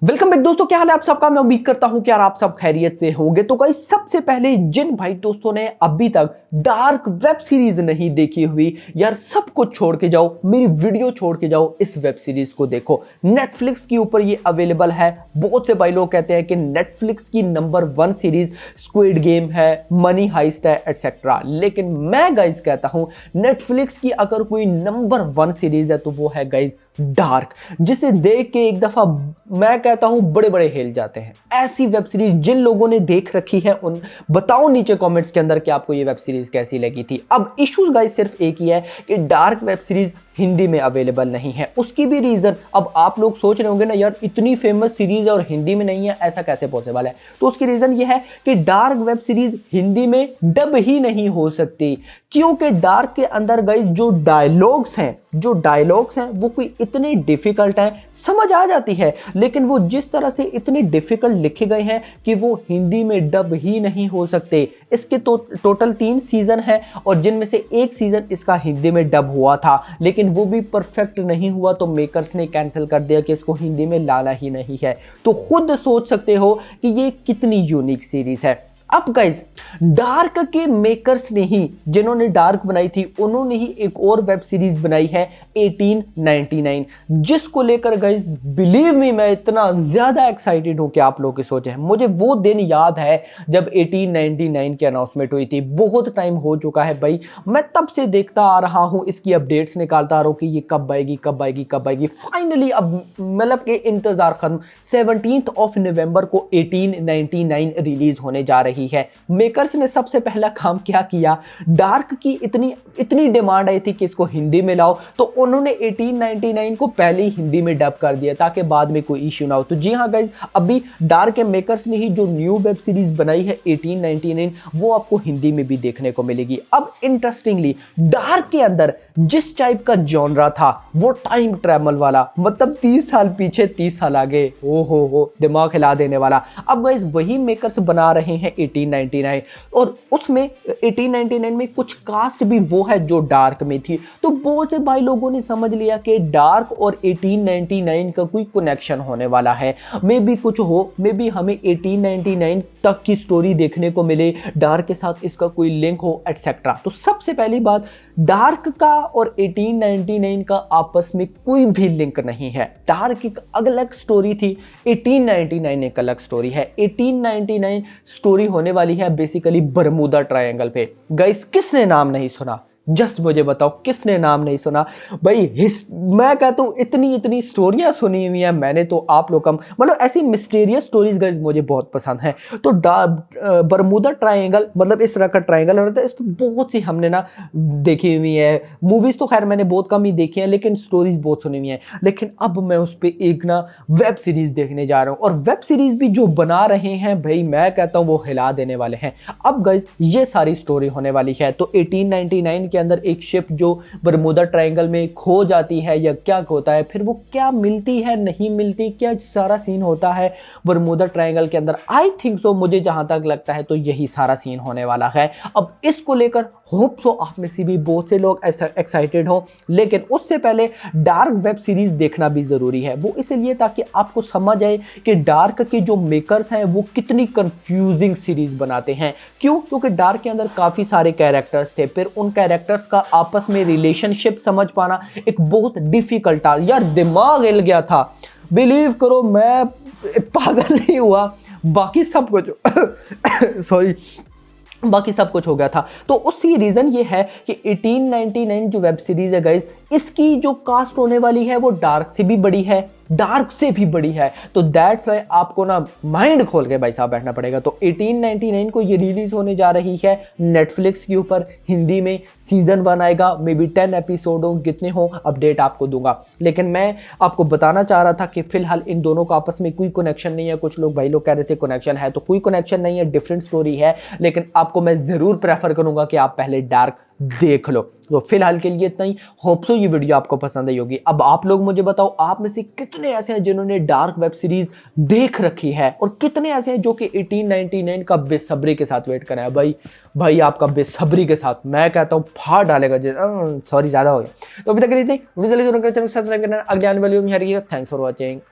Welcome back दोस्तों, क्या हाल है आप सबका। मैं उम्मीद करता हूं कि यार आप सब खैरियत से होंगे। तो गाइस सबसे पहले जिन भाई दोस्तों ने अभी तक डार्क वेब सीरीज नहीं देखी हुई, यार सब कुछ छोड़ के जाओ, मेरी वीडियो छोड़ के जाओ, इस वेब सीरीज को देखो। नेटफ्लिक्स के ऊपर ये अवेलेबल है। बहुत से भाई लोग कहते हैं कि नेटफ्लिक्स की नंबर 1 सीरीज स्क्विड गेम है, मनी हाइस्ट है, एटसेट्रा। लेकिन मैं गाइस कहता हूं नेटफ्लिक्स की अगर कोई नंबर 1 सीरीज है तो वो है गाइस डार्क, जिसे देख के एक दफा मैं कहता हूं बड़े बड़े हिल जाते हैं। ऐसी वेब सीरीज जिन लोगों ने देख रखी है उन बताओ नीचे कमेंट्स के अंदर कि आपको ये वेब सीरीज कैसी लगी थी। अब इश्यूज गाइस सिर्फ एक ही है कि डार्क वेब सीरीज हिंदी में अवेलेबल नहीं है। उसकी भी रीजन, अब आप लोग सोच रहे होंगे ना यार इतनी फेमस सीरीज है और हिंदी में नहीं है, ऐसा कैसे पॉसिबल है। तो उसकी रीजन ये है कि डार्क वेब सीरीज हिंदी में डब ही नहीं हो सकती, क्योंकि डार्क के अंदर गाइस जो डायलॉग्स हैं वो कोई इतने डिफिकल्ट हैं, समझ आ जाती है, लेकिन वो जिस तरह से इतने डिफिकल्ट लिखे गए हैं कि वो हिंदी में डब ही नहीं हो सकते। इसके तो टोटल 3 सीजन है और जिनमें से एक सीजन इसका हिंदी में डब हुआ था, लेकिन वो भी परफेक्ट नहीं हुआ तो मेकर्स ने कैंसिल कर दिया कि इसको हिंदी में लाना ही नहीं है। तो खुद सोच सकते हो कि ये कितनी यूनिक सीरीज है। अब गाइस डार्क के मेकर्स ने ही, जिन्होंने डार्क बनाई थी, उन्होंने ही एक और वेब सीरीज बनाई है 1899, जिसको लेकर गाइस बिलीव मी मैं इतना ज्यादा एक्साइटेड हूं कि आप लोग की सोच है। मुझे वो दिन याद है जब 1899 की अनाउंसमेंट हुई थी। बहुत टाइम हो चुका है भाई, मैं तब से देखता आ रहा हूं, इसकी अपडेट्स निकालता आ रहा हूं कि ये कब आएगी। फाइनली अब मतलब के इंतजार खत्म। 17 नवंबर को 1899 रिलीज होने जा रही है। मेकर्स ने सबसे पहला काम क्या किया, डार्क की इतनी डिमांड आई थी कि इसको हिंदी में लाओ, तो उन्होंने 1899 को पहले ही हिंदी में डब कर दिया ताकि बाद में कोई इश्यू ना हो। तो जी हां गाइस, अभी डार्क के मेकर्स ने ही जो न्यू वेब सीरीज बनाई है 1899, वो आपको हिंदी में भी देखने को मिलेगी। अब इंटरेस्टिंगली डार्क के अंदर जिस टाइप का जॉनरा था वो टाइम ट्रैवल वाला, मतलब 30 साल पीछे 30 साल आगे, ओ हो दिमाग हिला देने वाला। अब गाइस वही मेकर्स बना रहे हैं 1899, और उसमें 1899 में कुछ कास्ट भी वो है जो डार्क में थी। तो बहुत से भाई लोगों ने समझ लिया कि डार्क और 1899 का कोई कनेक्शन होने वाला है। मे भी कुछ हो, मे भी हमें 1899 तक की स्टोरी देखने को मिले, डार्क के साथ इसका कोई लिंक हो, एटसेट्रा। तो सबसे पहली बात, डार्क का और 1899 का आपस में कोई भी लिंक नहीं है। डार्क एक अलग स्टोरी थी, 1899 एक अलग स्टोरी है। 1899 स्टोरी होने वाली है बेसिकली बरमूदा ट्रायंगल पे। गाइस किसने नाम नहीं सुना, जस्ट मुझे बताओ किसने नाम नहीं सुना भाई। मैं कहता हूँ इतनी स्टोरियां सुनी हुई हैं मैंने, तो आप लोग कम, मतलब ऐसी मिस्टीरियस स्टोरीज गाइस मुझे बहुत पसंद है। तो बरमूदा ट्रायंगल मतलब इस तरह का ट्रायंगल होता है, इस पर बहुत सी हमने ना देखी हुई है। मूवीज तो खैर मैंने बहुत कम ही देखी है, लेकिन स्टोरीज बहुत सुनी हुई है। लेकिन अब मैं उस पर एक ना वेब सीरीज देखने जा रहा हूँ, और वेब सीरीज भी जो बना रहे हैं भाई मैं कहता हूँ वो हिला देने वाले हैं। अब गाइस ये सारी स्टोरी होने वाली है। तो 1899 के अंदर एक शिप जो बरमूदा ट्रायंगल में खो जाती है या क्या होता है, फिर वो क्या मिलती है नहीं मिलती, क्या सारा सीन होता है बरमूदा ट्रायंगल के अंदर। आई थिंक सो, मुझे जहां तक लगता है तो यही सारा सीन होने वाला है। अब इसको लेकर होप सो आप में से भी बहुत से लोग एक्साइटेड हो, लेकिन उससे पहले डार्क वेब सीरीज देखना भी जरूरी है। वो इसलिए ताकि आपको समझ आए कि डार्क के जो मेकर्स हैं वो कितनी कंफ्यूजिंग सीरीज बनाते हैं। क्यों? क्योंकि डार्क के अंदर काफी सारे कैरेक्टर्स थे, फिर उन कैरेक्टर्स का आपस में रिलेशनशिप समझ पाना एक बहुत डिफिकल्ट था। यार दिमाग हिल गया था, बिलीव करो मैं पागल नहीं हुआ, बाकी सब कुछ सॉरी बाकी सब कुछ हो गया था। तो उसकी रीजन ये है कि 1899 जो वेब सीरीज है गाइस, इसकी जो कास्ट होने वाली है वो डार्क से भी बड़ी है, तो दैट्स वाई आपको ना माइंड खोल के भाई साहब बैठना पड़ेगा। तो 1899 को ये रिलीज होने जा रही है नेटफ्लिक्स के ऊपर, हिंदी में सीजन 1 आएगा, मे बी 10 एपिसोड हो, कितने हो अपडेट आपको दूंगा। लेकिन मैं आपको बताना चाह रहा था कि फिलहाल इन दोनों का आपस में कोई कनेक्शन नहीं है। कुछ लोग भाई लोग कह रहे थे कनेक्शन है, तो कोई कनेक्शन नहीं है, डिफरेंट स्टोरी है। लेकिन आपको मैं जरूर प्रेफर करूंगा कि आप पहले डार्क देख लो। तो फिलहाल के लिए इतना ही। होप सो ये वीडियो आपको पसंद आई होगी। अब आप लोग मुझे बताओ, आप में से कितने ऐसे हैं जिन्होंने डार्क वेब सीरीज देख रखी है, और कितने ऐसे हैं जो कि 1899 का बेसब्री के साथ वेट कर रहे हैं। भाई आपका बेसब्री के साथ मैं कहता हूं फाड़ डालेगा। सॉरी ज्यादा हो गया। तो अभी तक के लिए सब्सक्राइब करना, अगले आने वाली वीडियो में। Thanks for watching.